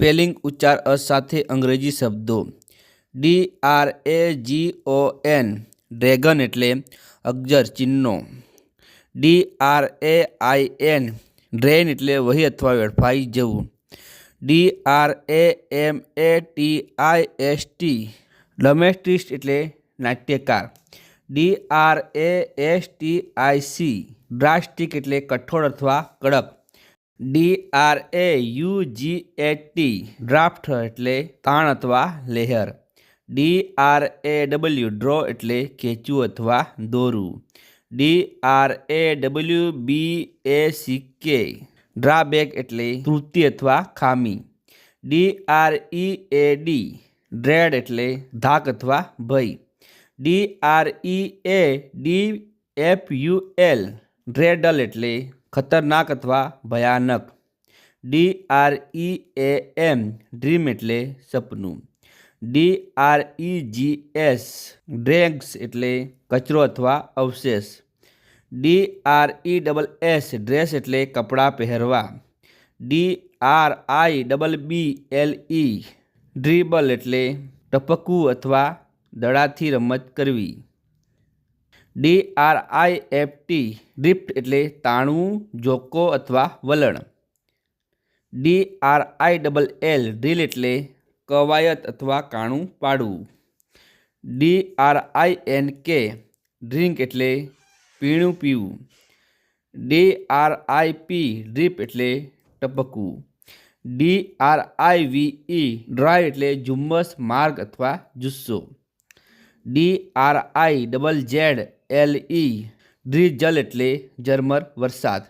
Spelling ઉચ્ચાર અ સાથે અંગ્રેજી શબ્દો DRAGON ડ્રેગન એટલે અગજર ચિહ્નો, DRAIN ડ્રેન એટલે વહી અથવા વેડફાઈ જવું, DRAMATIST ડોમેસ્ટિસ્ટ એટલે નાટ્યકાર, DRASTIC ડ્રાસ્ટિક એટલે કઠોર અથવા કડક, DRAUGAT ડ્રાફ્ટ એટલે તાણ અથવા લહેર, DRAW ડ્રો એટલે ખેંચવું અથવા દોરવું, DRAWBACK ડ્રાબેક એટલે ત્રુટિ અથવા ખામી, DREAD ડ્રેડ એટલે ધાક અથવા ભય, DREADFUL ડ્રેડલ એટલે ખતરનાક અથવા ભયાનક, DREAM ડ્રીમ એટલે સપનું, DREGS ડ્રેગ્સ એટલે કચરો અથવા અવશેષ, DRESS ડ્રેસ એટલે કપડાં પહેરવા, DRIBBLE ડ્રીબલ એટલે ટપકવું અથવા દડાથી રમત કરવી, DRIFT ડ્રિફ્ટ એટલે તાણવું, ઝોકો અથવા વલણ, DRILL ડ્રીલ એટલે કવાયત અથવા કાણું પાડવું, DRINK ડ્રિંક એટલે પીણું પીવું, DRIP ડ્રીપ એટલે ટપકવું, DRIVE ડ્રાઈવ એટલે ઝુમ્મસ, માર્ગ અથવા જુસ્સો, DRIZZLE ડ્રીઝલ એટલે ઝરમર વરસાદ.